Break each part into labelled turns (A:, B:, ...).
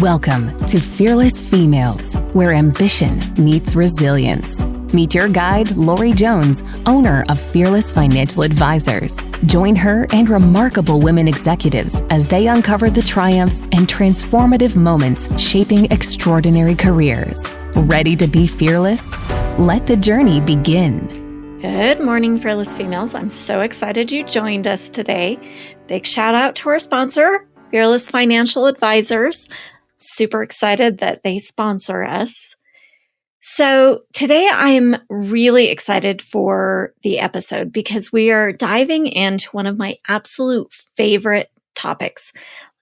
A: Welcome to Fearless Females, where ambition meets resilience. Meet your guide, Lorie Jones, owner of Fearless Financial Advisors. Join her and remarkable women executives as they uncover the triumphs and transformative moments shaping extraordinary careers. Ready to be fearless? Let the journey begin.
B: Good morning, Fearless Females. I'm so excited you joined us today. Big shout out to our sponsor, Fearless Financial Advisors. Super excited that they sponsor us. So today I'm really excited for the episode because we are diving into one of my absolute favorite topics,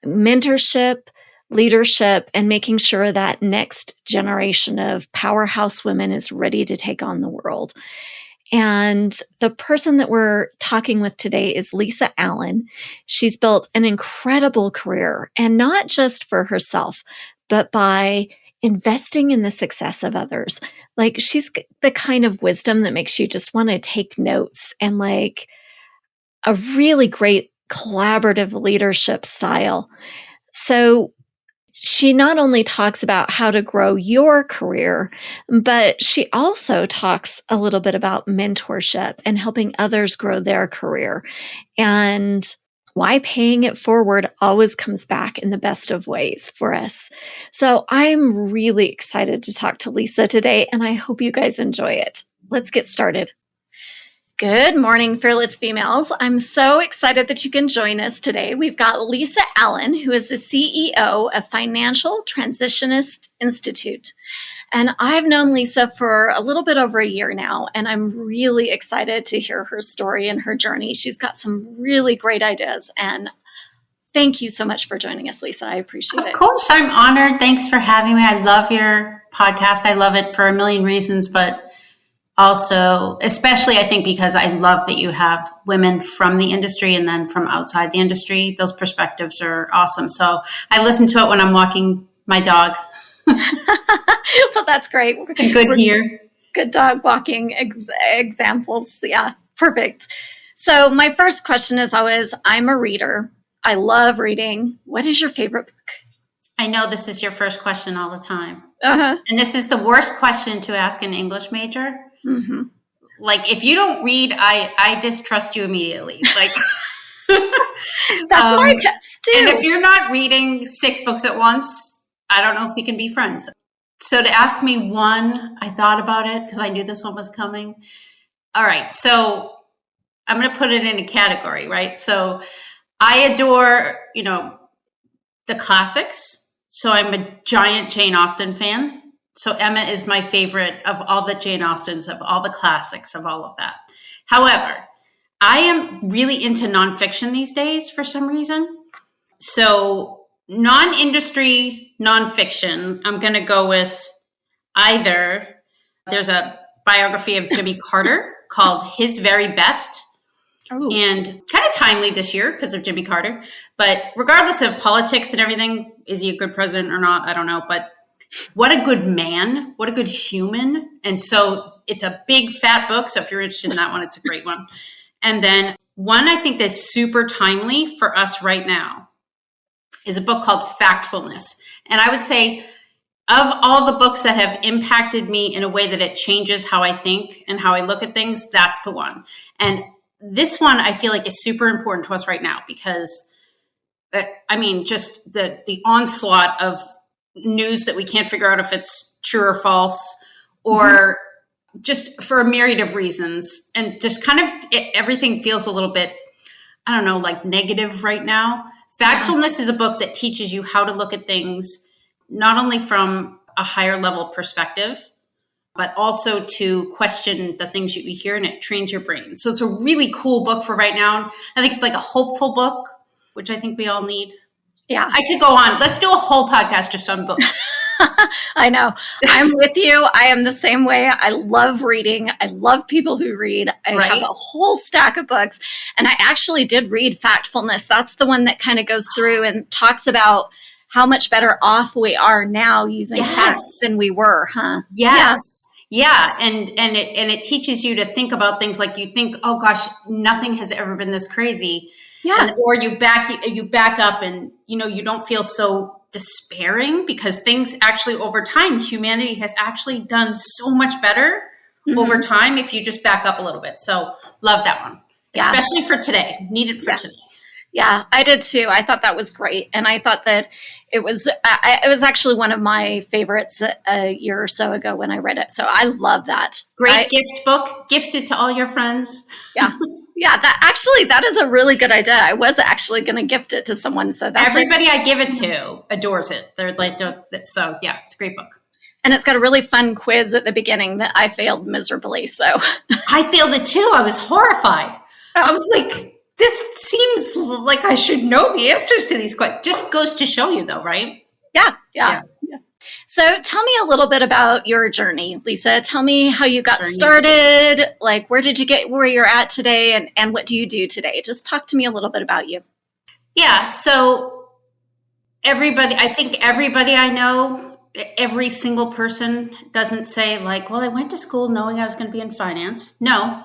B: mentorship, leadership, and making sure that next generation of powerhouse women is ready to take on the world. And the person that we're talking with today is Lisa Allen. She's built an incredible career, and not just for herself, but by investing in the success of others. Like, she's the kind of wisdom that makes you just want to take notes, and like a really great collaborative leadership style. So she not only talks about how to grow your career, but she also talks a little bit about mentorship and helping others grow their career, and why paying it forward always comes back in the best of ways for us. So I'm really excited to talk to Lisa today, and I hope you guys enjoy it. Let's get started. Good morning, Fearless Females. I'm so excited that you can join us today. We've got Lisa Allen, who is the CEO of Financial Transitionist Institute. And I've known Lisa for a little bit over a year now, and I'm really excited to hear her story and her journey. She's got some really great ideas, and thank you so much for joining us, Lisa. I appreciate it.
C: Of course, I'm honored. Thanks for having me. I love your podcast. I love it for a million reasons, but also, especially, I think, because I love that you have women from the industry and then from outside the industry. Those perspectives are awesome. So I listen to it when I'm walking my dog.
B: Well, that's great.
C: Good here.
B: Good dog walking examples. Yeah, perfect. So my first question is always, I'm a reader. I love reading. What is your favorite book?
C: I know this is your first question all the time.
B: Uh-huh.
C: And this is the worst question to ask an English major.
B: Mm-hmm.
C: Like, if you don't read, I distrust you immediately. Like,
B: that's my test too.
C: And if you're not reading 6 books at once, I don't know if we can be friends. So to ask me one, I thought about it because I knew this one was coming. All right. So I'm going to put it in a category, right? So I adore, the classics. So I'm a giant Jane Austen fan. So Emma is my favorite of all the Jane Austens, of all the classics, of all of that. However, I am really into nonfiction these days for some reason. So non-industry nonfiction, I'm going to go with either, there's a biography of Jimmy Carter called His Very Best.
B: Oh.
C: And kind of timely this year because of Jimmy Carter. But regardless of politics and everything, is he a good president or not? I don't know. But what a good man, what a good human. And so it's a big fat book. So if you're interested in that one, it's a great one. And then one I think that's super timely for us right now is a book called Factfulness. And I would say of all the books that have impacted me in a way that it changes how I think and how I look at things, that's the one. And this one I feel like is super important to us right now because, just the onslaught of news that we can't figure out if it's true or false, or just for a myriad of reasons. And just kind of everything feels a little bit, I don't know, like negative right now. Factfulness is a book that teaches you how to look at things, not only from a higher level perspective, but also to question the things you hear, and it trains your brain. So it's a really cool book for right now. I think it's like a hopeful book, which I think we all need.
B: Yeah.
C: I could go on. Let's do a whole podcast just on books.
B: I know. I'm with you. I am the same way. I love reading. I love people who read. I have a whole stack of books. And I actually did read Factfulness. That's the one that kind of goes through and talks about how much better off we are now using facts than we were, huh?
C: Yes. Yeah. And it teaches you to think about things like you think, oh gosh, nothing has ever been this crazy.
B: Yeah.
C: Or you back up and, you don't feel so despairing, because things actually over time, humanity has actually done so much better over time if you just back up a little bit. So love that one, especially for today. Needed for today.
B: Yeah, I did too. I thought that was great. And I thought that it was actually one of my favorites a year or so ago when I read it. So I love that.
C: Great gift book. Gift it to all your friends.
B: Yeah. Yeah, that is a really good idea. I was actually going to gift it to someone. So that's
C: everybody I give it to adores it. They're like, so yeah, it's a great book.
B: And it's got a really fun quiz at the beginning that I failed miserably. So
C: I failed it too. I was horrified. I was like, this seems like I should know the answers to these questions. Just goes to show you though, right?
B: Yeah. So tell me a little bit about your journey, Lisa. Tell me how you got started. Like, where did you get where you're at today, and what do you do today? Just talk to me a little bit about you.
C: Yeah. So I think everybody I know, every single person doesn't say like, well, I went to school knowing I was going to be in finance. No.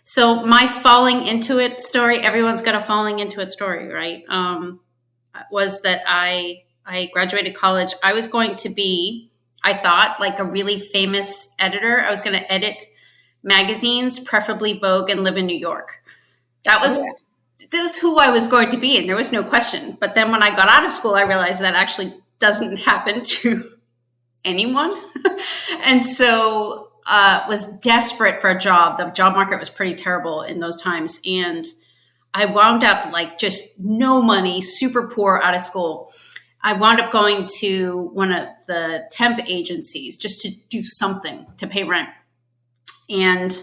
C: So my falling into it story, everyone's got a falling into it story, right? Was that I graduated college. I was going to be, I thought, like a really famous editor. I was going to edit magazines, preferably Vogue, and live in New York. That was who I was going to be, and there was no question. But then when I got out of school, I realized that actually doesn't happen to anyone. And so was desperate for a job. The job market was pretty terrible in those times. And I wound up like just no money, super poor out of school. I wound up going to one of the temp agencies just to do something to pay rent. And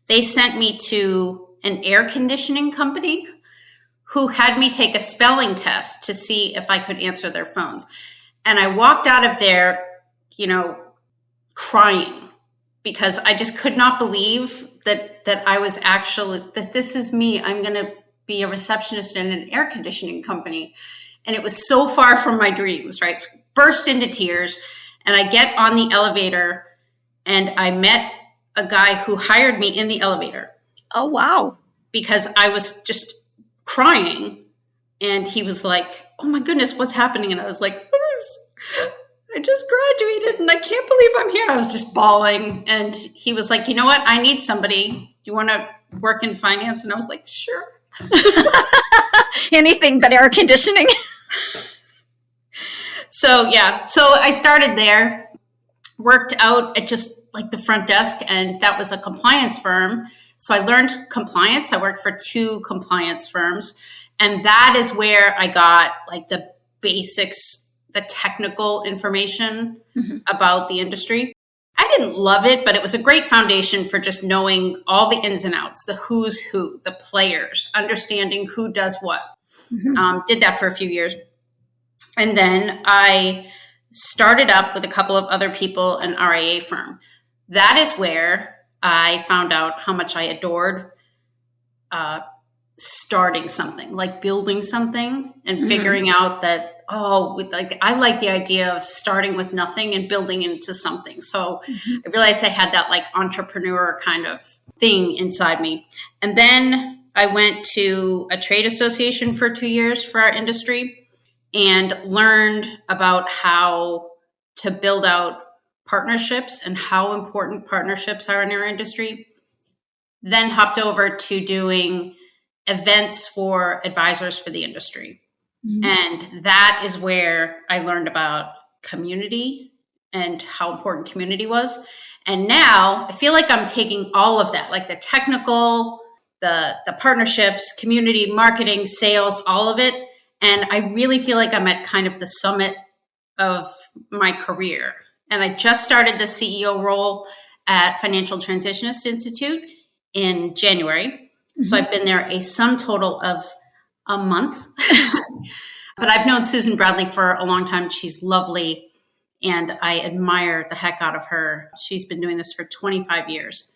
C: they sent me to an air conditioning company who had me take a spelling test to see if I could answer their phones. And I walked out of there, crying, because I just could not believe that I was actually, that this is me. I'm going to be a receptionist in an air conditioning company. And it was so far from my dreams, right? So burst into tears. And I get on the elevator and I met a guy who hired me in the elevator.
B: Oh, wow.
C: Because I was just crying. And he was like, oh my goodness, what's happening? And I was like, I just graduated and I can't believe I'm here. I was just bawling. And he was like, you know what? I need somebody. Do you want to work in finance? And I was like, sure.
B: Anything but air conditioning.
C: So I started there, worked out at just like the front desk, and that was a compliance firm. So I learned compliance. I worked for 2 compliance firms, and that is where I got like the basics, the technical information about the industry. I didn't love it, but it was a great foundation for just knowing all the ins and outs, the who's who, the players, understanding who does what. Did that for a few years. And then I started up with a couple of other people, an RIA firm. That is where I found out how much I adored starting something, like building something and figuring out that, I like the idea of starting with nothing and building into something. So I realized I had that like entrepreneur kind of thing inside me. And then I went to a trade association for 2 years for our industry and learned about how to build out partnerships and how important partnerships are in our industry. Then hopped over to doing events for advisors for the industry. And that is where I learned about community and how important community was. And now I feel like I'm taking all of that, like the technical, the partnerships, community, marketing, sales, all of it. And I really feel like I'm at kind of the summit of my career. And I just started the CEO role at Financial Transitionist Institute in January. So I've been there a sum total of a month. But I've known Susan Bradley for a long time. She's lovely, and I admire the heck out of her. She's been doing this for 25 years.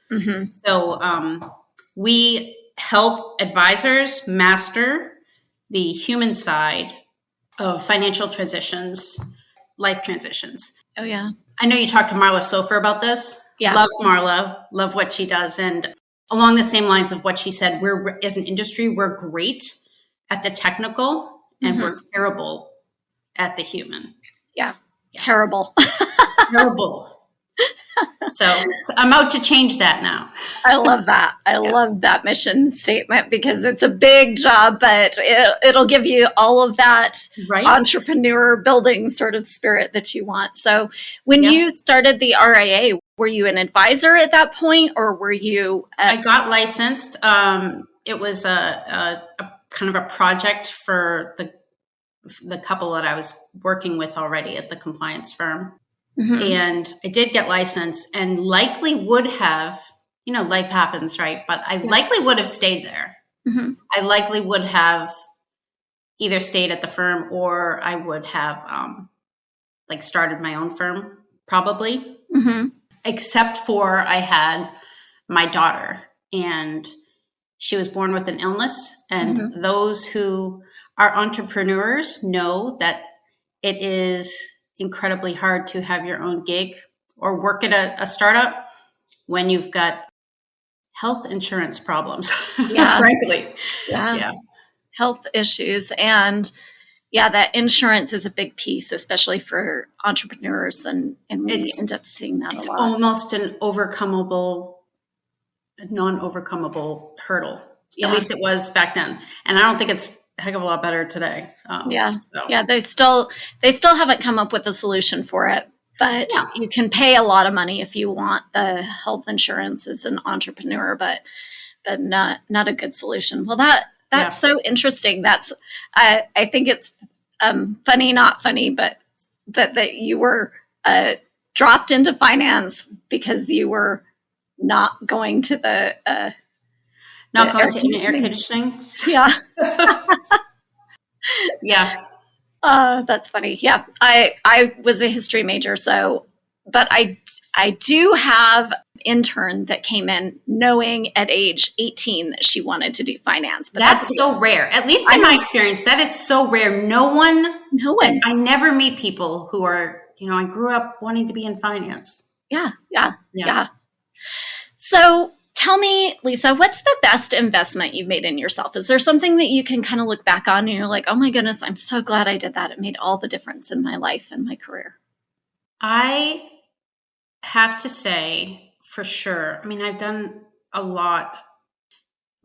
C: So we help advisors master the human side of financial transitions, life transitions.
B: Oh, yeah.
C: I know you talked to Marla Sofer about this.
B: Yeah.
C: Love Marla, love what she does. And along the same lines of what she said, we're, as an industry, we're great at the technical and we're terrible at the human.
B: Yeah. Terrible.
C: Terrible. So I'm out to change that now.
B: I love that. I love that mission statement because it's a big job, but it'll give you all of that entrepreneur building sort of spirit that you want. So when you started the RIA, were you an advisor at that point, or were you?
C: I got licensed. It was a kind of a project for the couple that I was working with already at the compliance firm. Mm-hmm. And I did get licensed and likely would have, life happens, right? But I likely would have stayed there. Mm-hmm. I likely would have either stayed at the firm or I would have started my own firm, probably. Mm-hmm. Except for I had my daughter and she was born with an illness. And those who are entrepreneurs know that it is incredibly hard to have your own gig or work at a startup when you've got health insurance problems, frankly.
B: Yeah. Health issues. And that insurance is a big piece, especially for entrepreneurs. And we end up seeing that a lot.
C: It's almost an non-overcomable hurdle. Yeah. At least it was back then. And I don't think it's a heck of a lot better today.
B: They still haven't come up with a solution for it, but you can pay a lot of money if you want the health insurance as an entrepreneur, but not a good solution. Well, that's so interesting. I think it's funny, not funny, but that you were dropped into finance because you were not going to the
C: not going to air conditioning.
B: Yeah.
C: Yeah.
B: That's funny. Yeah. I was a history major, but I do have an intern that came in knowing at age 18 that she wanted to do finance. But
C: that's so rare. At least in my experience, that is so rare. No one. I never meet people who are, I grew up wanting to be in finance.
B: Yeah. So tell me, Lisa, what's the best investment you've made in yourself? Is there something that you can kind of look back on and you're like, oh my goodness, I'm so glad I did that. It made all the difference in my life and my career.
C: I have to say for sure. I mean, I've done a lot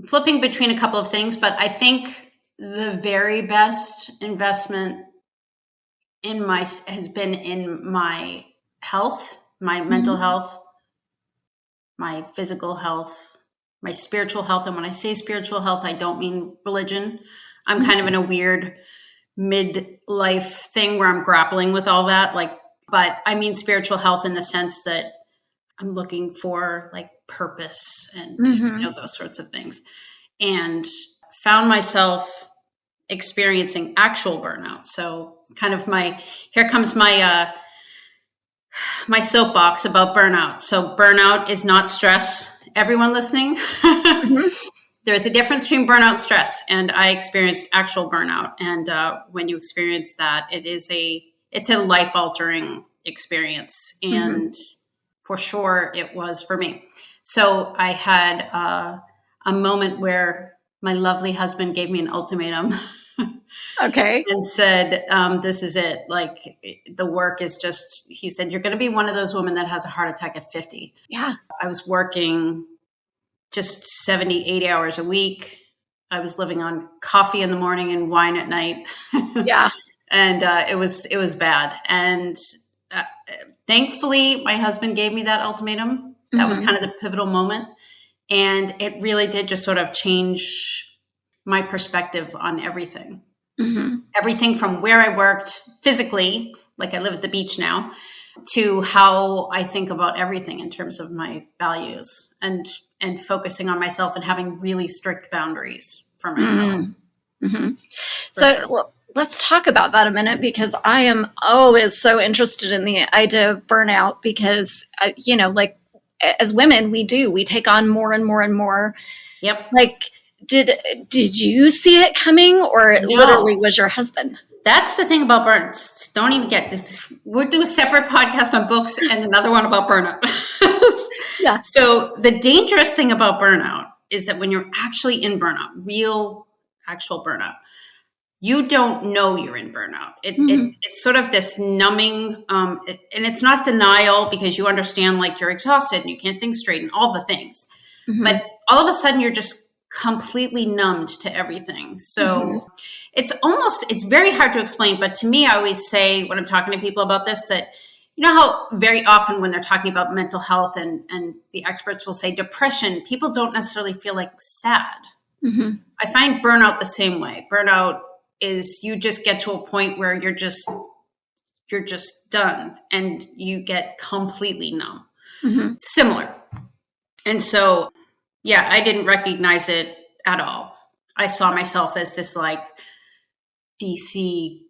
C: flipping between a couple of things, but I think the very best investment has been in my health, my mental health, my physical health, my spiritual health. And when I say spiritual health, I don't mean religion. I'm kind of in a weird midlife thing where I'm grappling with all that. But I mean spiritual health in the sense that I'm looking for purpose and those sorts of things. And found myself experiencing actual burnout. So kind of here comes my soapbox about burnout. So burnout is not stress. Everyone listening, there's a difference between burnout and stress. And I experienced actual burnout. And when you experience that, it's a life-altering experience. And for sure, it was for me. So I had a moment where my lovely husband gave me an ultimatum.
B: Okay.
C: And said, this is it. The work is he said, you're going to be one of those women that has a heart attack at 50.
B: Yeah. I
C: was working just 70, 80 hours a week. I was living on coffee in the morning and wine at night.
B: Yeah.
C: And it was bad. And thankfully, my husband gave me that ultimatum. That was kind of the pivotal moment. And it really did just sort of change my perspective on everything. Everything from where I worked physically, I live at the beach now, to how I think about everything in terms of my values and focusing on myself and having really strict boundaries for myself.
B: Well, let's talk about that a minute, because I am always so interested in the idea of burnout because, as women, we take on more and more and more.
C: Yep.
B: Did you see it coming, or literally was your husband?
C: That's the thing about burnout. Don't even get this. We'll do a separate podcast on books and another one about burnout.
B: Yeah.
C: So the dangerous thing about burnout is that when you're actually in burnout, real actual burnout, you don't know you're in burnout. It's sort of this numbing, and it's not denial because you understand like you're exhausted and you can't think straight and all the things. But all of a sudden you're just completely numbed to everything. So it's very hard to explain. But to me, I always say when I'm talking to people about this, that you know how very often when they're talking about mental health and the experts will say depression, people don't necessarily feel like sad. I find burnout the same way. Burnout is you just get to a point where you're just done and you get completely numb. Similar. And so, yeah, I didn't recognize it at all. I saw myself as this like DC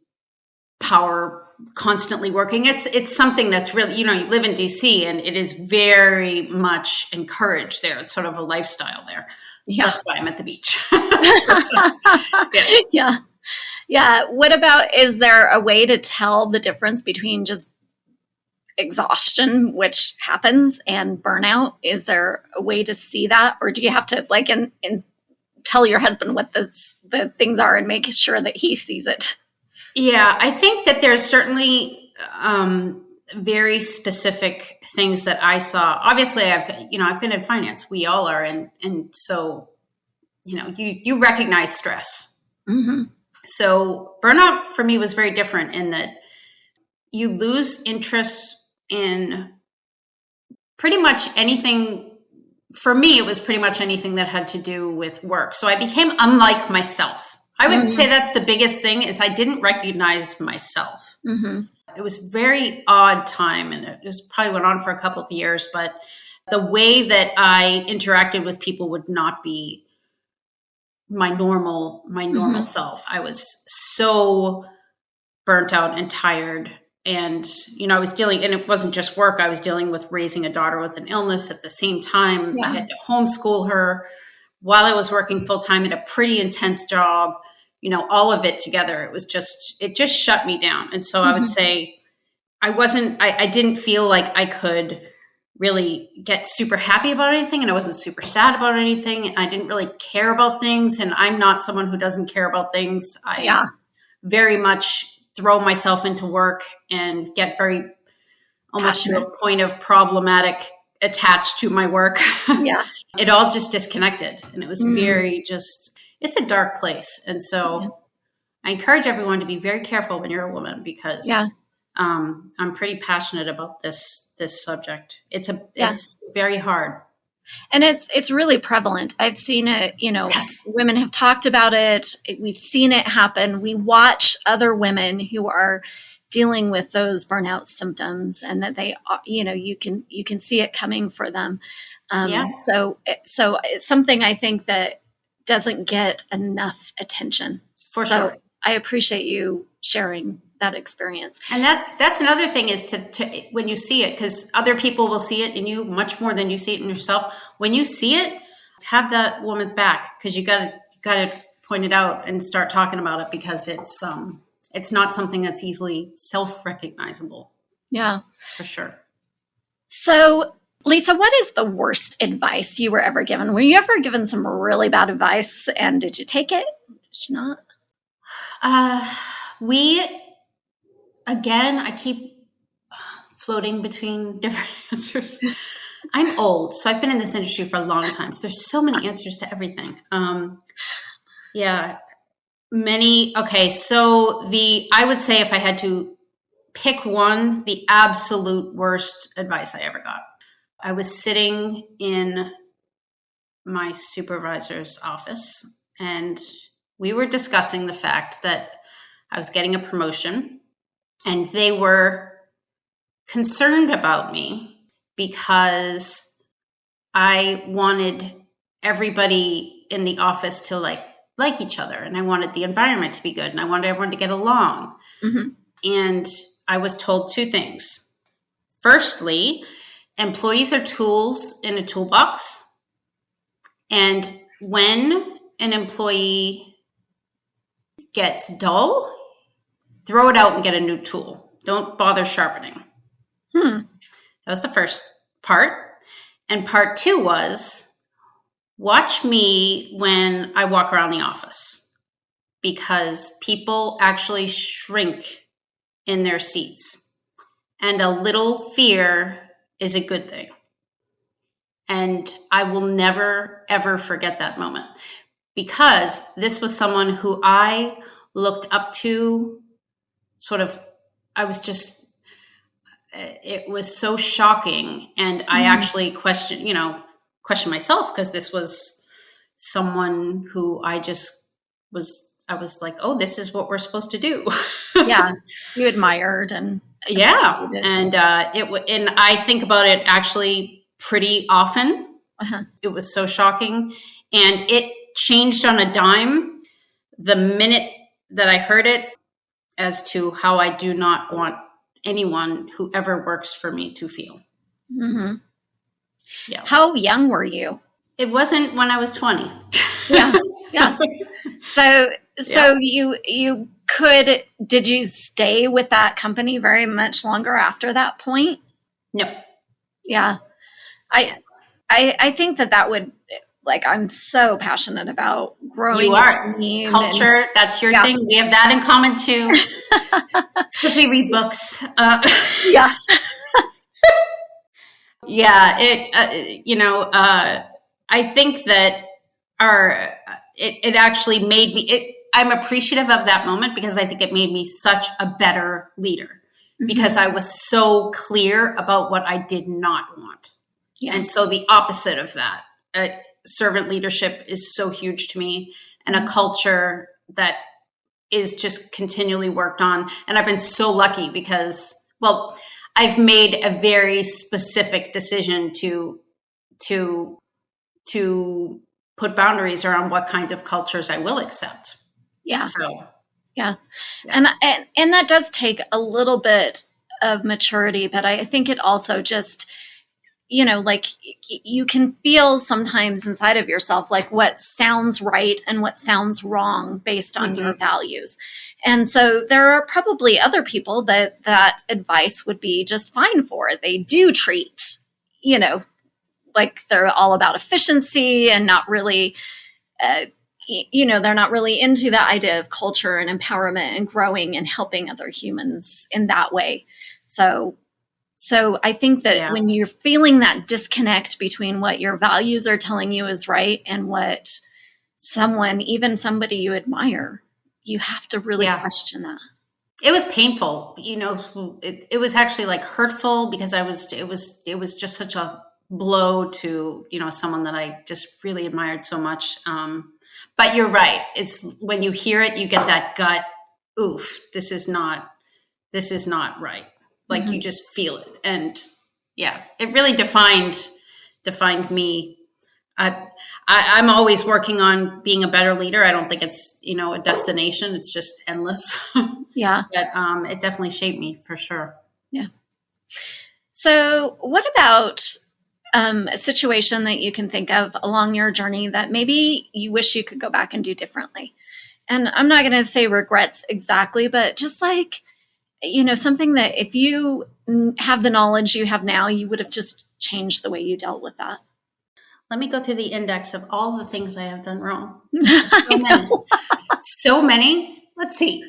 C: power constantly working. It's something that's really, you live in DC and it is very much encouraged there. It's sort of a lifestyle there. Yeah. That's why I'm at the beach.
B: Yeah. Yeah. What about, is there a way to tell the difference between just exhaustion, which happens, and burnout? Is there a way to see that? Or do you have to like and tell your husband what the things are and make sure that he sees it?
C: Yeah, I think that there's certainly very specific things that I saw. Obviously, I've been in finance. We all are, and so you recognize stress. So burnout for me was very different in that you lose interest in pretty much anything. For me, it was pretty much anything that had to do with work. So I became unlike myself. I would say that's the biggest thing is I didn't recognize myself. It was a very odd time, and it just probably went on for a couple of years, but the way that I interacted with people would not be my normal self. I was so burnt out and tired. And, I was dealing, and it wasn't just work. I was dealing with raising a daughter with an illness at the same time. I had to homeschool her while I was working full time at a pretty intense job, all of it together. It just shut me down. And so I would say I didn't feel like I could really get super happy about anything, and I wasn't super sad about anything, and I didn't really care about things. And I'm not someone who doesn't care about things. I very much throw myself into work and get very almost to a point of problematic attached to my work. Yeah. It all just disconnected. And it was very it's a dark place. And so I encourage everyone to be very careful when you're a woman because I'm pretty passionate about this subject. It's very hard.
B: And it's really prevalent. I've seen it, women have talked about it. We've seen it happen. We watch other women who are dealing with those burnout symptoms and that they, you can see it coming for them. So it's something I think that doesn't get enough attention.
C: For sure.
B: I appreciate you sharing that experience.
C: And that's another thing is to when you see it, because other people will see it in you much more than you see it in yourself. When you see it, have that woman's back, because you got to point it out and start talking about it, because it's not something that's easily self-recognizable.
B: Yeah,
C: for sure.
B: So, Lisa, what is the worst advice you were ever given? Were you ever given some really bad advice, and did you take it? Did you not?
C: Again, I keep floating between different answers. I'm old, so I've been in this industry for a long time. So there's so many answers to everything. Many. Okay, so I would say if I had to pick one, the absolute worst advice I ever got. I was sitting in my supervisor's office, and we were discussing the fact that I was getting a promotion. And they were concerned about me because I wanted everybody in the office to like each other. And I wanted the environment to be good. And I wanted everyone to get along. And I was told two things. Firstly, employees are tools in a toolbox. And when an employee gets dull, throw it out and get a new tool. Don't bother sharpening. That was the first part. And part two was, watch me when I walk around the office. because people actually shrink in their seats. And a little fear is a good thing. And I will never, ever forget that moment, because this was someone who I looked up to. It was so shocking. And I actually questioned myself, because this was someone who I was like, oh, this is what we're supposed to do.
B: Yeah. You admired and.
C: Yeah. And and I think about it actually pretty often.
B: Uh-huh.
C: It was so shocking. And it changed on a dime the minute that I heard it, as to how I do not want anyone who ever works for me to feel.
B: Mm-hmm.
C: Yeah.
B: How young were you?
C: It wasn't when I was 20.
B: Yeah. Yeah. So you did you stay with that company very much longer after that point?
C: No.
B: Yeah. I think that would, like, I'm so passionate about growing.
C: You are. Culture, that's your thing. We have that in common too. It's because we read books.
B: Yeah.
C: Yeah. I think that it actually made me, I'm appreciative of that moment, because I think it made me such a better leader, because I was so clear about what I did not want. Yeah. And so the opposite of that, servant leadership is so huge to me, and a culture that is just continually worked on. And I've been so lucky because, well, I've made a very specific decision to put boundaries around what kinds of cultures I will accept.
B: Yeah.
C: So,
B: yeah. And that does take a little bit of maturity, but I think it also just, like, you can feel sometimes inside of yourself, like, what sounds right and what sounds wrong based on your values. And so there are probably other people that advice would be just fine for. They do treat, like they're all about efficiency and not really, they're not really into the idea of culture and empowerment and growing and helping other humans in that way. So I think that when you're feeling that disconnect between what your values are telling you is right and what even somebody you admire, you have to really question that.
C: It was painful, it was actually like hurtful, because it was just such a blow to, someone that I just really admired so much. But you're right. It's when you hear it, you get that gut, oof, this is not right. Like you just feel it. And it really defined me. I'm always working on being a better leader. I don't think it's, a destination. It's just endless.
B: Yeah.
C: But it definitely shaped me for sure.
B: Yeah. So what about a situation that you can think of along your journey that maybe you wish you could go back and do differently? And I'm not going to say regrets exactly, but just like, something that if you have the knowledge you have now, you would have just changed the way you dealt with that.
C: Let me go through the index of all the things I have done wrong. So many. Let's see.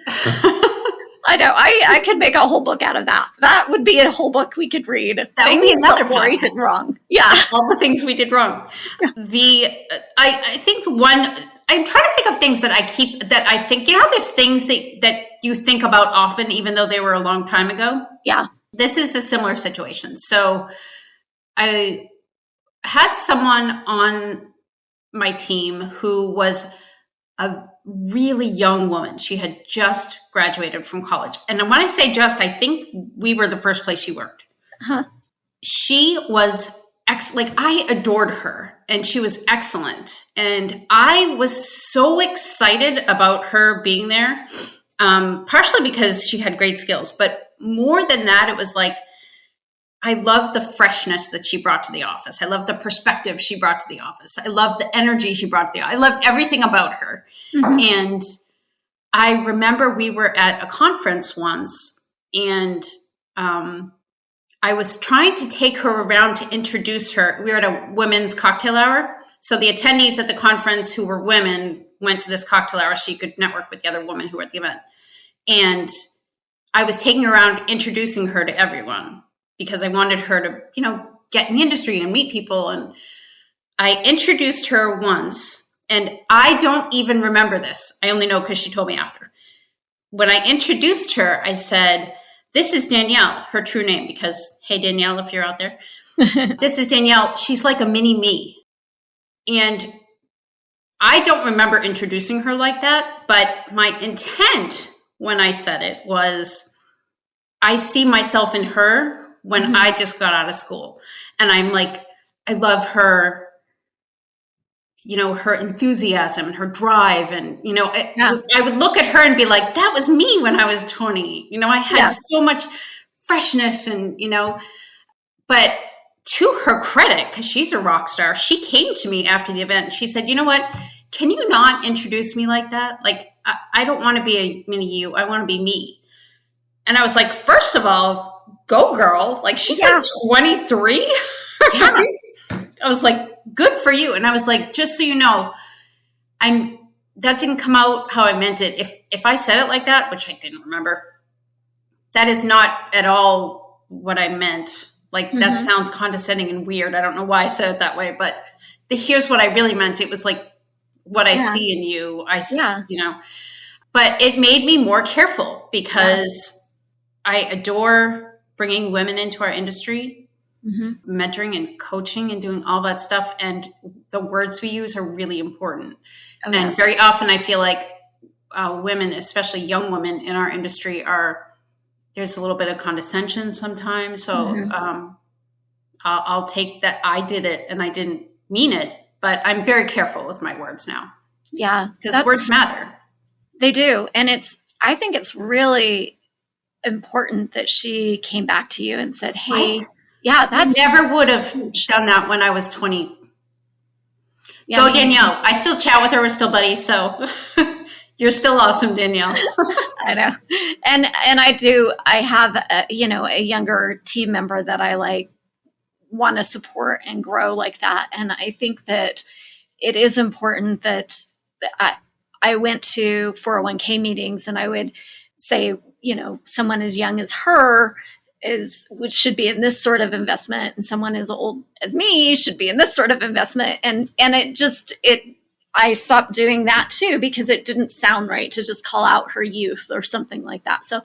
B: I know. I could make a whole book out of that. That would be a whole book we could read.
C: That would be another
B: book we did wrong. Yeah.
C: All the things we did wrong. I think I'm trying to think of things that I think, there's things that you think about often, even though they were a long time ago.
B: Yeah.
C: This is a similar situation. So I had someone on my team who was a really young woman. She had just graduated from college. And when I say just, I think we were the first place she worked.
B: Uh-huh.
C: She was I adored her, and she was excellent. And I was so excited about her being there, partially because she had great skills. But more than that, it was like, I loved the freshness that she brought to the office. I loved the perspective she brought to the office. I loved the energy she brought to the office. I loved everything about her. Mm-hmm. And I remember we were at a conference once, and I was trying to take her around to introduce her. We were at a women's cocktail hour. So the attendees at the conference who were women went to this cocktail hour so she could network with the other women who were at the event. And I was taking her around, introducing her to everyone because I wanted her to, get in the industry and meet people. And I introduced her once, and I don't even remember this. I only know because she told me after. When I introduced her, I said, "This is Danielle," her true name, because, hey, Danielle, if you're out there, this is Danielle. She's like a mini me. And I don't remember introducing her like that, but my intent when I said it was, I see myself in her when I just got out of school. And I'm like, I love her, her enthusiasm and her drive. And, I would look at her and be like, that was me when I was 20. I had so much freshness and, but to her credit, because she's a rock star, she came to me after the event and she said, "You know what? Can you not introduce me like that? Like, I don't want to be a mini you. I want to be me." And I was like, first of all, go girl. Like, she's like 23. Yeah. I was like, good for you. And I was like, just so you know, that didn't come out how I meant it. If I said it like that, which I didn't remember, that is not at all what I meant. Like, that sounds condescending and weird. I don't know why I said it that way, but here's what I really meant. It was like what I see in you. But it made me more careful because I adore bringing women into our industry, mentoring and coaching and doing all that stuff. And the words we use are really important. Oh, and very often I feel like women, especially young women in our industry, there's a little bit of condescension sometimes. So I'll take that I did it and I didn't mean it, but I'm very careful with my words now.
B: Yeah.
C: Because words matter.
B: They do. And I think it's really important that she came back to you and said, "Hey, I
C: never would have done that when I was 20. Yeah, go Danielle. I still chat with her. We're still buddies. So you're still awesome, Danielle."
B: I know. And I have a younger team member that I want to support and grow like that. And I think that it is important that I went to 401k meetings and I would say, someone as young as her should be in this sort of investment, and someone as old as me should be in this sort of investment. And I stopped doing that too, because it didn't sound right to just call out her youth or something like that. So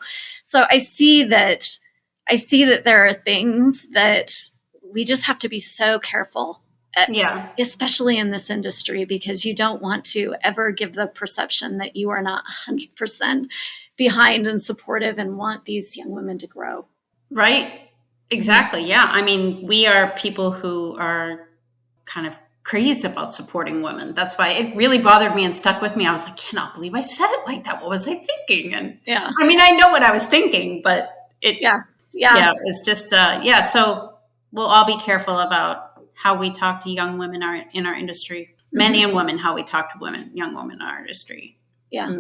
B: I see that there are things that we just have to be so careful at, especially in this industry, because you don't want to ever give the perception that you are not 100% behind and supportive and want these young women to grow.
C: Right. Exactly. Yeah. I mean, we are people who are kind of crazed about supporting women. That's why it really bothered me and stuck with me. I was like, I cannot believe I said it like that. What was I thinking? And I mean, I know what I was thinking, but it's just, So we'll all be careful about how we talk to young women in our industry, men and women, how we talk to young women in our industry.
B: Yeah.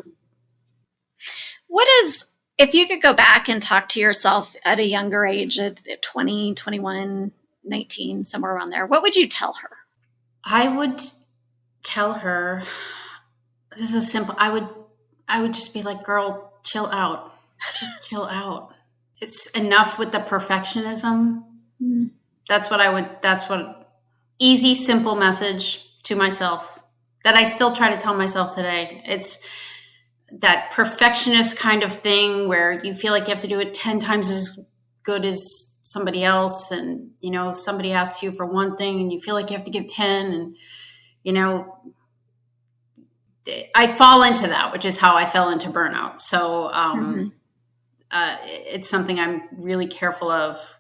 B: If you could go back and talk to yourself at a younger age, at 20, 21, 19, somewhere around there, what would you tell her?
C: I would tell her, this is simple. I would just be like, girl, chill out. Just chill out. It's enough with the perfectionism. That's what easy, simple message to myself that I still try to tell myself today. It's that perfectionist kind of thing where you feel like you have to do it 10 times as good as somebody else. And, somebody asks you for one thing and you feel like you have to give 10. And, I fall into that, which is how I fell into burnout. So it's something I'm really careful of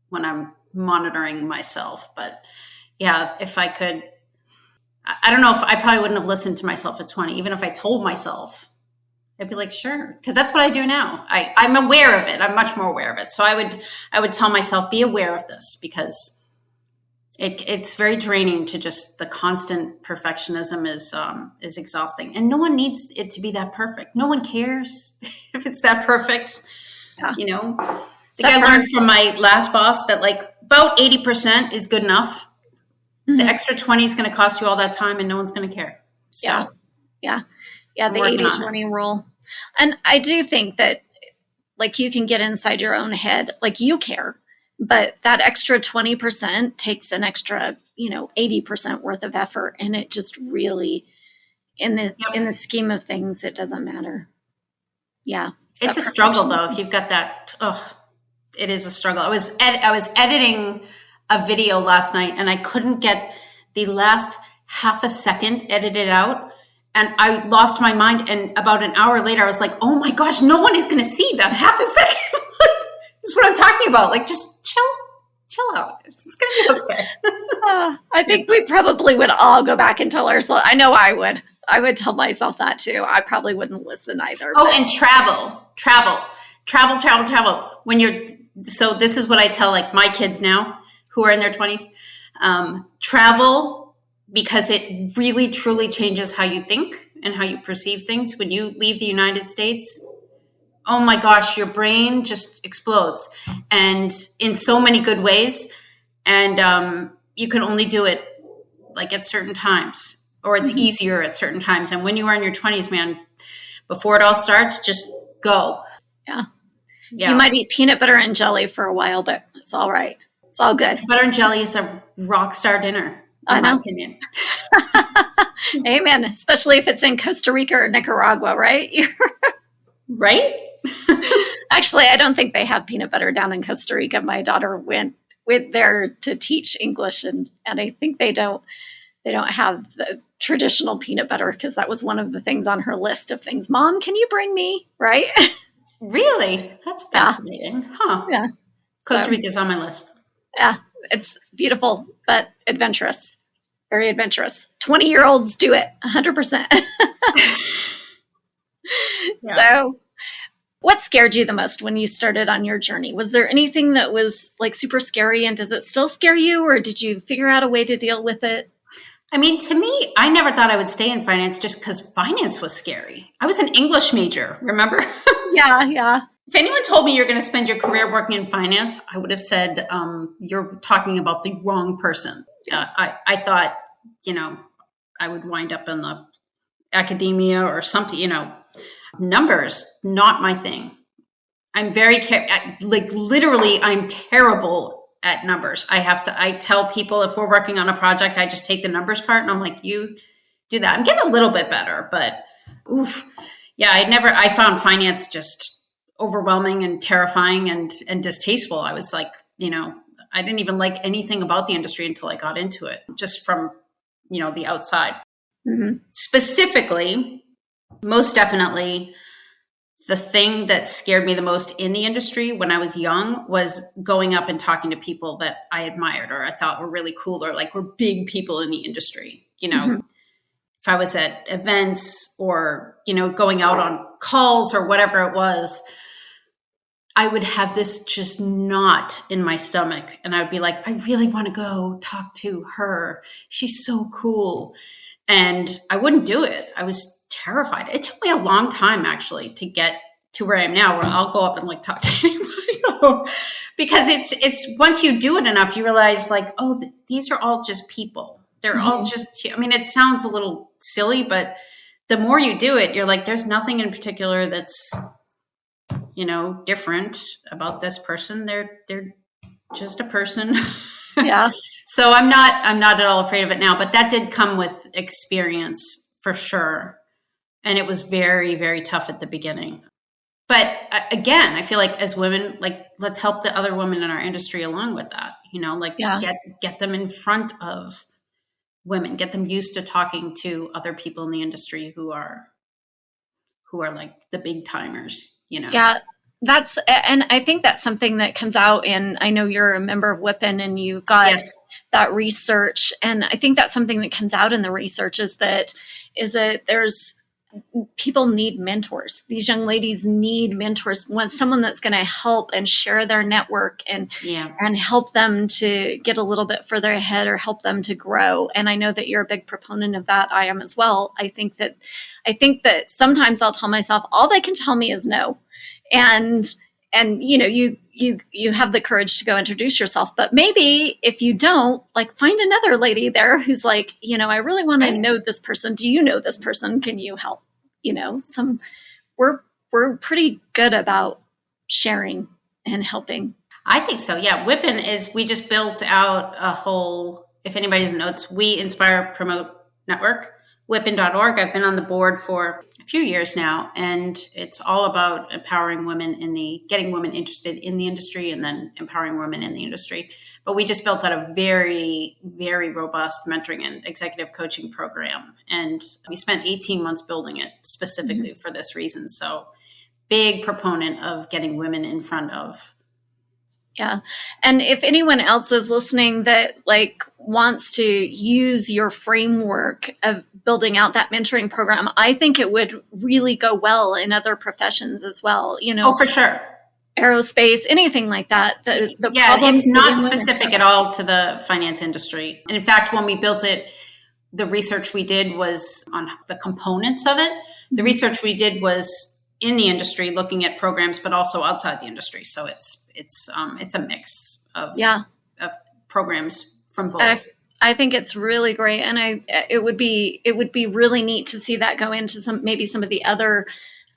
C: when I'm monitoring myself. But if I could, I don't know if I probably wouldn't have listened to myself at 20, even if I told myself, I'd be like, sure. Because that's what I do now. I'm aware of it. I'm much more aware of it. So I would tell myself, be aware of this, because it's very draining to just the constant perfectionism is exhausting. And no one needs it to be that perfect. No one cares if it's that perfect. Yeah. I learned from my last boss that about 80% is good enough. The extra 20 is going to cost you all that time and no one's going to care. So
B: Yeah.
C: I'm
B: The
C: working on
B: 80-20 rule. And I do think that like you can get inside your own head, like you care, but that extra 20% takes an extra, 80% worth of effort. And it just really, in the scheme of things, it doesn't matter. Yeah.
C: It's a struggle though. If you've got that, it is a struggle. I was editing a video last night and I couldn't get the last half a second edited out. And I lost my mind. And about an hour later, I was like, oh my gosh, no one is going to see that half a second. This is what I'm talking about. Like, just chill out. It's going to be okay.
B: I think we probably would all go back and tell ourselves. I know I would. I would tell myself that too. I probably wouldn't listen either.
C: Oh, and travel. So this is what I tell like my kids now who are in their 20s. Travel, because it really truly changes how you think and how you perceive things. When you leave the United States, oh my gosh, your brain just explodes, and in so many good ways. And you can only do it like at certain times, or it's easier at certain times. And when you are in your 20s, man, before it all starts, just go.
B: Yeah. You might eat peanut butter and jelly for a while, but it's all right. It's all good.
C: Butter and jelly is a rock star dinner, in my opinion.
B: Amen. Especially if it's in Costa Rica or Nicaragua, right?
C: Right?
B: Actually, I don't think they have peanut butter down in Costa Rica. My daughter went there to teach English, and I think they don't have the traditional peanut butter, because that was one of the things on her list of things. Mom, can you bring me? Right?
C: Really? That's fascinating. Huh.
B: Yeah.
C: Costa Rica's on my list.
B: Yeah. It's beautiful, but adventurous. Very adventurous. 20-year-olds do it 100%.
C: Yeah.
B: So what scared you the most when you started on your journey? Was there anything that was like super scary, and does it still scare you, or did you figure out a way to deal with it?
C: I mean, to me, I never thought I would stay in finance just because finance was scary. I was an English major, remember?
B: Yeah.
C: If anyone told me you're going to spend your career working in finance, I would have said, you're talking about the wrong person. I thought, I would wind up in the academia or something, numbers, not my thing. I'm very, literally, I'm terrible at numbers. I tell people if we're working on a project, I just take the numbers part and I'm like, you do that. I'm getting a little bit better, but I found finance just overwhelming and terrifying and distasteful. I was like, I didn't even like anything about the industry until I got into it, just from, the outside. Mm-hmm. Specifically, most definitely, the thing that scared me the most in the industry when I was young was going up and talking to people that I admired or I thought were really cool or like were big people in the industry. Mm-hmm. If I was at events or, going out on calls or whatever it was, I would have this just knot in my stomach. And I would be like, I really want to go talk to her. She's so cool. And I wouldn't do it. I was terrified. It took me a long time actually to get to where I am now, where I'll go up and like talk to anybody. Because it's once you do it enough, you realize like, these are all just people. They're all just, it sounds a little silly, but the more you do it, you're like, there's nothing in particular that's, different about this person. They're just a person.
B: Yeah.
C: So I'm not at all afraid of it now, but that did come with experience for sure. And it was very, very tough at the beginning. But again, I feel like as women, like, let's help the other women in our industry along with that, get them in front of women, get them used to talking to other people in the industry who are like the big timers,
B: Yeah. And I think that's something that comes out in, I know you're a member of WIPN and you got that research. And I think that's something that comes out in the research is that there's people need mentors. These young ladies need mentors. Want someone that's going to help and share their network and help them to get a little bit further ahead or help them to grow. And I know that you're a big proponent of that. I am as well. I think that sometimes I'll tell myself, all they can tell me is no. And and you have the courage to go introduce yourself. But maybe if you don't, like, find another lady there who's like, I really want to know this person. Do you know this person? Can you help? We're pretty good about sharing and helping.
C: I think so. Yeah. WIPN we just built out a whole, if anybody doesn't know, it's We Inspire Promote Network, WIPN.org. I've been on the board for a few years now, and it's all about empowering women getting women interested in the industry and then empowering women in the industry. But we just built out a very, very robust mentoring and executive coaching program. And we spent 18 months building it specifically for this reason. So big proponent of getting women in front of.
B: Yeah. And if anyone else is listening that wants to use your framework of building out that mentoring program, I think it would really go well in other professions as well.
C: Oh, for sure.
B: Aerospace, anything like that.
C: It's not specific at all to the finance industry. And in fact, when we built it, the research we did was on the components of it. The research we did was in the industry, looking at programs, but also outside the industry. So it's a mix of programs from both.
B: I think it's really great, and it would be really neat to see that go into some of the other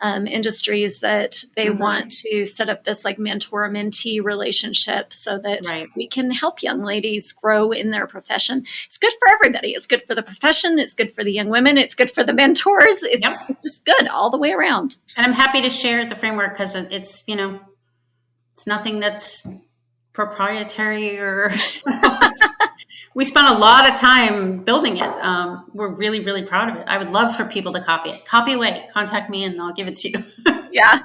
B: industries that they want to set up this mentor-mentee relationship so that we can help young ladies grow in their profession. It's good for everybody. It's good for the profession. It's good for the young women. It's good for the mentors. It's just good all the way around.
C: And I'm happy to share the framework because it's nothing that's proprietary or we spent a lot of time building it. We're really, really proud of it. I would love for people to copy it. Copy away. Contact me and I'll give it to you.
B: Yeah.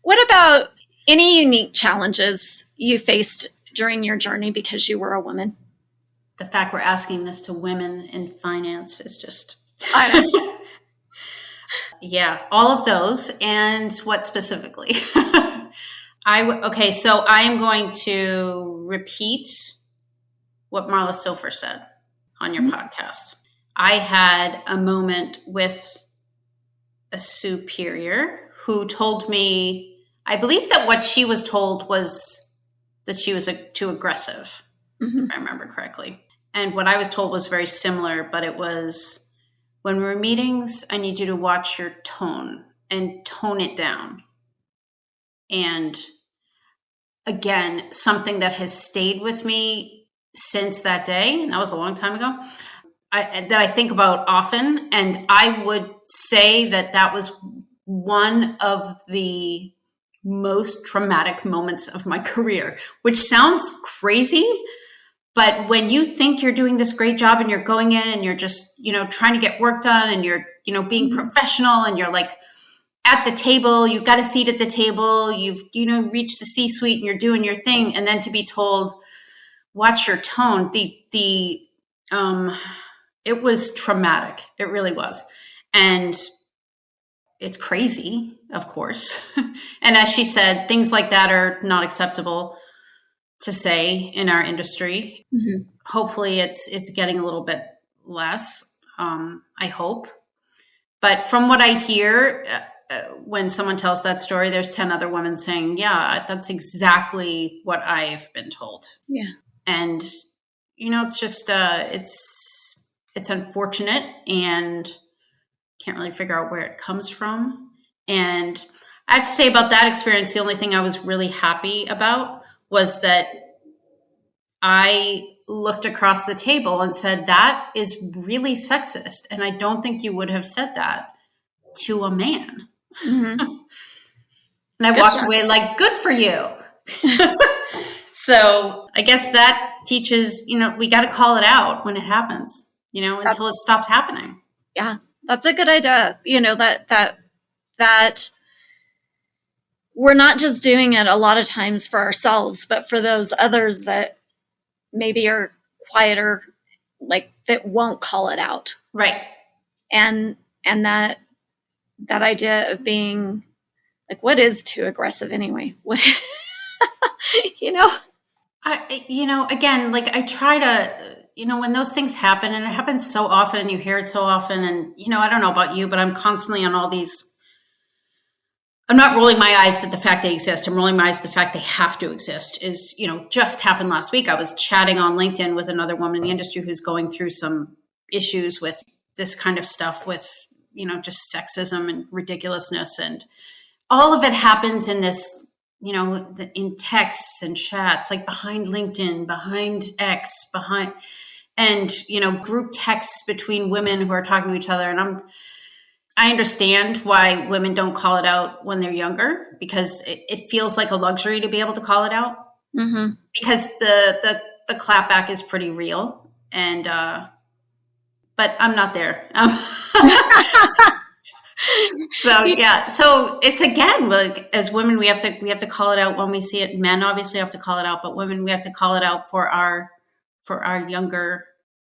B: What about any unique challenges you faced during your journey because you were a woman?
C: The fact we're asking this to women in finance is just... Yeah, all of those. And what specifically? So I am going to repeat what Marla Silfer said on your podcast. I had a moment with a superior who told me, I believe that what she was told was that she was too aggressive, if I remember correctly. And what I was told was very similar, but it was, when we're in meetings, I need you to watch your tone and tone it down. And again, something that has stayed with me since that day, and that was a long time ago, that I think about often. And I would say that was one of the most traumatic moments of my career, which sounds crazy. But when you think you're doing this great job and you're going in and you're just, trying to get work done and you're, being professional and you're at the table, you've got a seat at the table, you've, reached the C-suite and you're doing your thing. And then to be told, watch your tone, it was traumatic. It really was. And it's crazy, of course. And as she said, things like that are not acceptable to say in our industry. Hopefully it's getting a little bit less, I hope. But from what I hear, when someone tells that story, there's 10 other women saying, yeah, that's exactly what I've been told.
B: Yeah.
C: And, it's just, it's unfortunate and can't really figure out where it comes from. And I have to say about that experience, the only thing I was really happy about was that I looked across the table and said, that is really sexist. And I don't think you would have said that to a man. And I walked away like, good for you. So I guess that teaches, we got to call it out when it happens, until it stops happening.
B: Yeah, that's a good idea. That we're not just doing it a lot of times for ourselves, but for those others that maybe are quieter, that won't call it out.
C: Right.
B: And that idea of being what is too aggressive anyway? What,
C: again, I try to, when those things happen, and it happens so often and you hear it so often, and, I don't know about you, but I'm constantly on all these I'm not rolling my eyes at the fact they exist. I'm rolling my eyes at the fact they have to exist is, just happened last week. I was chatting on LinkedIn with another woman in the industry who's going through some issues with this kind of stuff with, just sexism and ridiculousness. And all of it happens in this, in texts and chats, like behind LinkedIn, behind X, and, group texts between women who are talking to each other. And I understand why women don't call it out when they're younger, because it feels like a luxury to be able to call it out, because the clapback is pretty real. And, but I'm not there. So it's, again, like, as women, we have to call it out when we see it. Men obviously have to call it out, but women, we have to call it out for our younger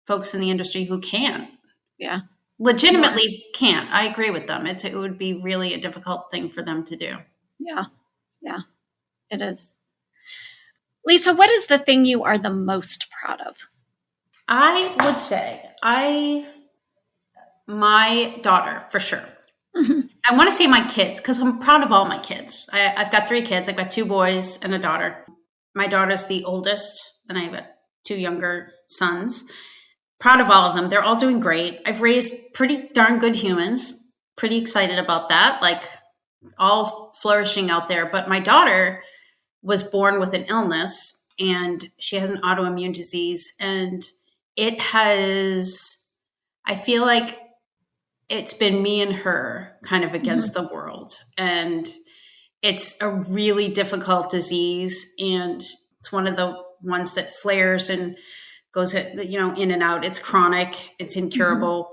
C: folks in the industry who can.
B: Yeah.
C: Legitimately can't. I agree with them. It would be really a difficult thing for them to do.
B: Yeah. Yeah, it is. Lisa, what is the thing you are the most proud of?
C: I would say my daughter, for sure. I want to say my kids, because I'm proud of all my kids. I've got 3 kids. I've got 2 boys and a daughter. My daughter's the oldest, and I have 2 younger sons. Proud of all of them. They're all doing great. I've raised pretty darn good humans. Pretty excited about that. Like, all flourishing out there. But my daughter was born with an illness, and she has an autoimmune disease. And I feel like it's been me and her kind of against the world. And it's a really difficult disease. And it's one of the ones that flares and goes, in and out. It's chronic. It's incurable.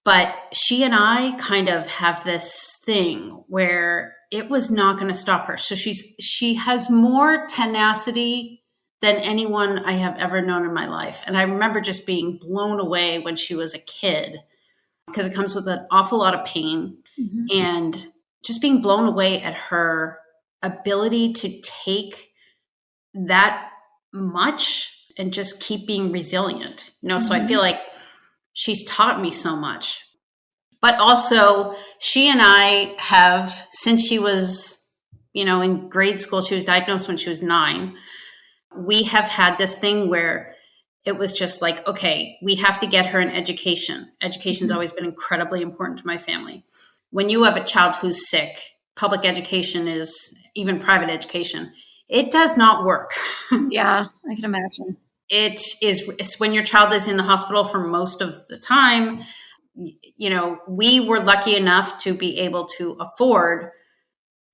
C: But she and I kind of have this thing where it was not going to stop her. So she has more tenacity than anyone I have ever known in my life. And I remember just being blown away when she was a kid, because it comes with an awful lot of pain, and just being blown away at her ability to take that much and just keep being resilient, So I feel like she's taught me so much. But also, she and I have, since she was, in grade school, she was diagnosed when she was 9. We have had this thing where it was just like, okay, we have to get her an education. Education's always been incredibly important to my family. When you have a child who's sick, public education is, even private education, it does not work.
B: Yeah, I can imagine.
C: It's when your child is in the hospital for most of the time. We were lucky enough to be able to afford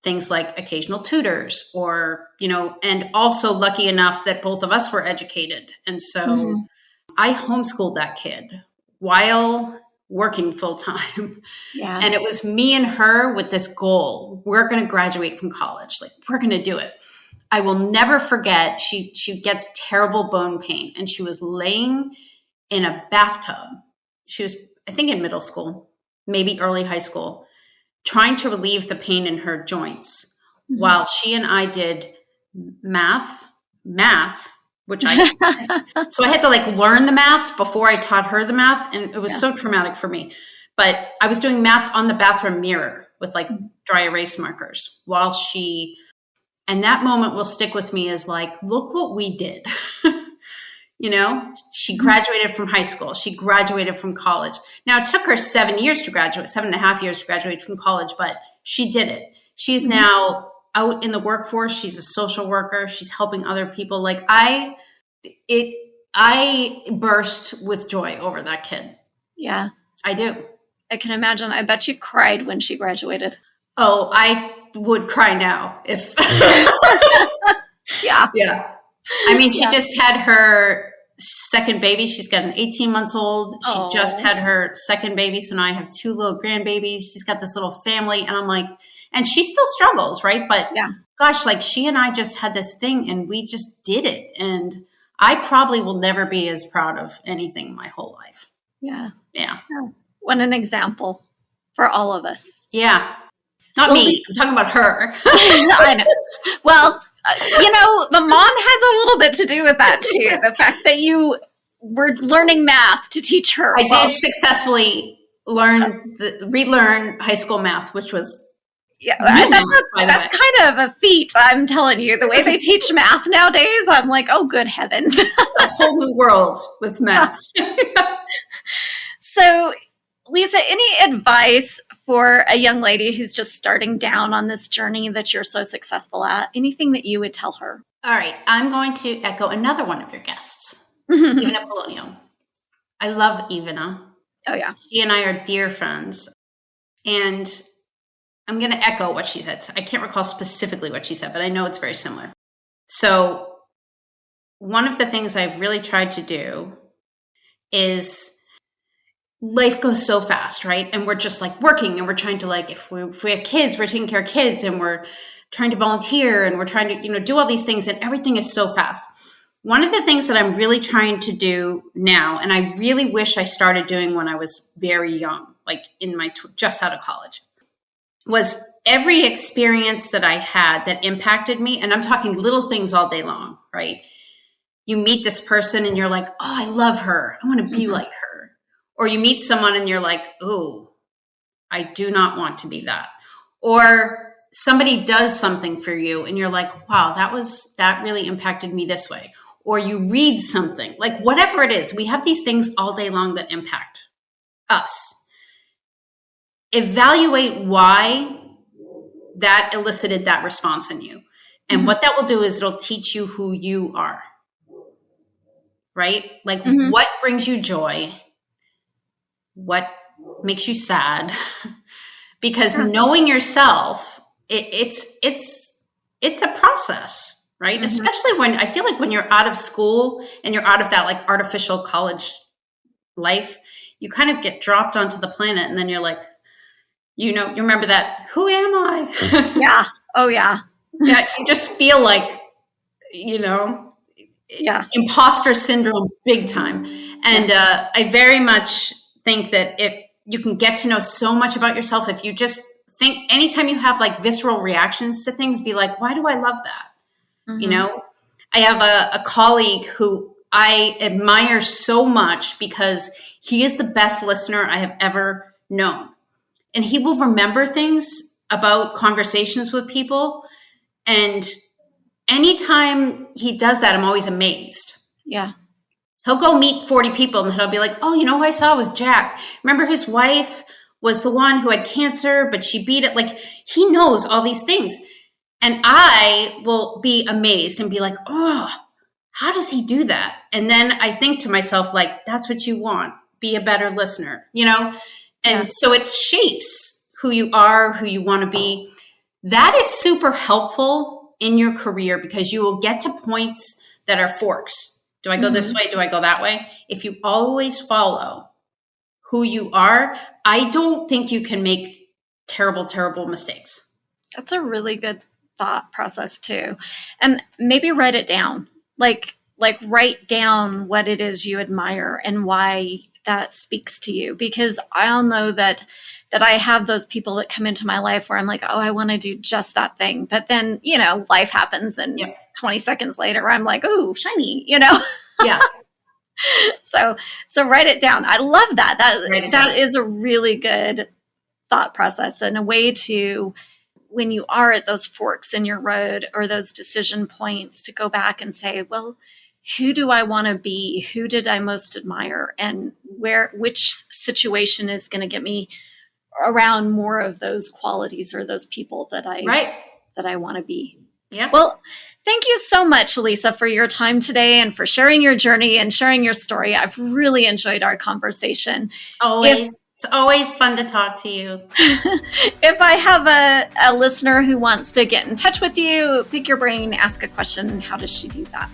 C: things like occasional tutors, or, and also lucky enough that both of us were educated. And so I homeschooled that kid while working full time.
B: Yeah.
C: And it was me and her with this goal. We're going to graduate from college. Like, we're going to do it. I will never forget. She gets terrible bone pain, and she was laying in a bathtub. She was, I think, in middle school, maybe early high school, trying to relieve the pain in her joints, while she and I did math, which so I had to learn the math before I taught her the math. And it was so traumatic for me, but I was doing math on the bathroom mirror with dry erase markers and that moment will stick with me as look what we did. She graduated from high school. She graduated from college. Now, it took her 7 years to graduate, 7.5 years to graduate from college, but she did it. She is now out in the workforce. She's a social worker. She's helping other people. I burst with joy over that kid.
B: Yeah.
C: I do.
B: I can imagine. I bet you cried when she graduated.
C: Oh, I would cry now if.
B: Yeah.
C: Yeah. I mean, she just had her second baby. She's got an 18-month-old. She just had her second baby. So now I have 2 little grandbabies. She's got this little family. And I'm like, and she still struggles, right? But gosh, she and I just had this thing, and we just did it. And I probably will never be as proud of anything my whole life.
B: Yeah.
C: Yeah.
B: What an example for all of us.
C: Yeah. Not me. I'm talking about her.
B: I know. Well, the mom has a little bit to do with that too. The fact that you were learning math to teach her.
C: I did successfully relearn high school math, which was
B: Yeah,
C: Minimum,
B: that's kind of a feat. I'm telling you, the way they teach math nowadays, I'm like, oh, good heavens.
C: A whole new world with math.
B: So, Lisa, any advice for a young lady who's just starting down on this journey that you're so successful at? Anything that you would tell her?
C: All right. I'm going to echo another one of your guests, Ivana Polonio. I love Ivana.
B: Oh, yeah.
C: She and I are dear friends. And I'm going to echo what she said. So I can't recall specifically what she said, but I know it's very similar. So one of the things I've really tried to do is life goes so fast, right? And we're just like working and we're trying to like, if we have kids, we're taking care of kids and we're trying to volunteer and we're trying to, do all these things and everything is so fast. One of the things that I'm really trying to do now, and I really wish I started doing when I was very young, like in my just out of college, was every experience that I had that impacted me. And I'm talking little things all day long, right? You meet this person and you're like, oh, I love her. I want to be like her. Or you meet someone and you're like, oh, I do not want to be that. Or somebody does something for you and you're like, wow, that really impacted me this way. Or you read something, like whatever it is. We have these things all day long that impact us. Evaluate why that elicited that response in you. And what that will do is it'll teach you who you are. Right? Like what brings you joy? What makes you sad? Because knowing yourself, it's a process, right? Especially when I feel like when you're out of school and you're out of that like artificial college life, you kind of get dropped onto the planet and then you're like, you remember that, who am I?
B: Yeah. Oh, yeah.
C: Yeah. You just feel like, imposter syndrome big time. And I very much think that if you can get to know so much about yourself, if you just think anytime you have like visceral reactions to things, be like, why do I love that? I have a colleague who I admire so much because he is the best listener I have ever known. And he will remember things about conversations with people. And anytime he does that, I'm always amazed.
B: Yeah.
C: He'll go meet 40 people and he'll be like, oh, who I saw was Jack. Remember his wife was the one who had cancer, but she beat it. Like he knows all these things. And I will be amazed and be like, oh, how does he do that? And then I think to myself, like, that's what you want. Be a better listener, And so it shapes who you are, who you want to be. That is super helpful in your career because you will get to points that are forks. Do I go this way? Do I go that way? If you always follow who you are, I don't think you can make terrible, terrible mistakes.
B: That's a really good thought process too. And maybe write it down. Like write down what it is you admire and why that speaks to you. Because I'll know that I have those people that come into my life where I'm like, oh, I want to do just that thing. But then, life happens and 20 seconds later, I'm like, oh, shiny, Yeah. So write it down. I love that. That is a really good thought process and a way to, when you are at those forks in your road or those decision points, to go back and say, well, who do I want to be? Who did I most admire? And which situation is going to get me around more of those qualities or those people that I want to be.
C: Yeah.
B: Well, thank you so much, Lisa, for your time today and for sharing your journey and sharing your story. I've really enjoyed our conversation.
C: Always. It's always fun to talk to you.
B: If I have a listener who wants to get in touch with you, pick your brain, ask a question, how does she do that?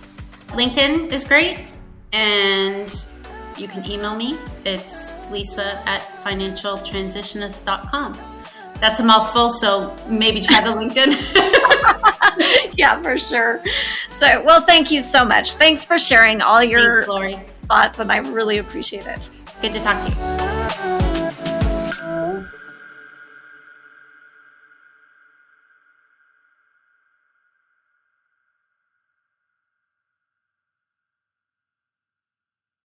C: LinkedIn is great. And you can email me. It's lisa@financialtransitionist.com. That's a mouthful, so maybe try the LinkedIn.
B: Yeah, for sure. So, well, thank you so much. Thanks for sharing all your
C: Thanks, Lorie.
B: thoughts, and I really appreciate it.
C: Good to talk to you.